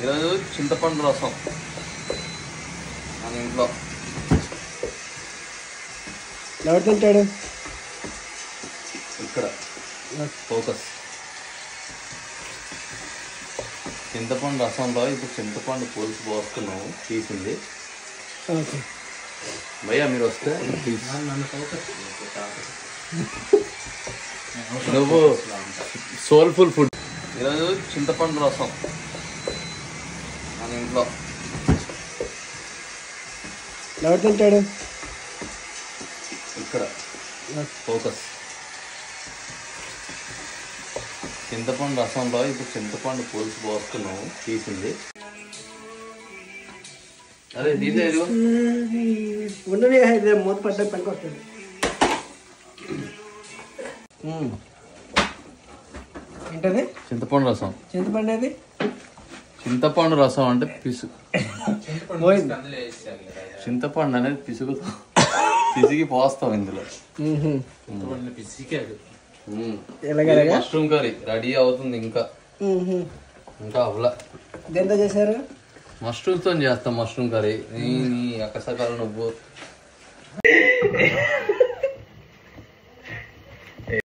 ఈరోజు చింతపండు రసం మన ఇంట్లో. ఎవరు తింటాడు? ఇక్కడ ఫోకస్. చింతపండు రసంలో ఇప్పుడు చింతపండు పులుసు పోస్తున్నాము, తీసింది. భయ్యా మీరు వస్తే నువ్వు సోల్ఫుల్ ఫుడ్. ఈరోజు చింతపండు రసం మన ఇంట్లో. ఎవరు తింటాడు? ఇక్కడ ఫోకస్. చింతపండు రసంలో ఇప్పుడు చింతపండు పులుసు పోస్తున్నాము, తీసింది. అరే దీదే ఉండని మూత పడ్డా పనికి వస్తుంది. ఏంటది? చింతపండు రసం. చింతపండు అది చింతపండు రసం అంటే పిసుగు. చింతపండు అనేది పిసిగి పోస్తాం ఇందులో. మష్రూమ్ కర్రీ రెడీ అవుతుంది. ఇంకా అవ్వలా. దేంతో చేశారు? మష్రూమ్తో చేస్తాం మష్రూమ్ కర్రీ. నీ అక్కసకాలు నువ్వు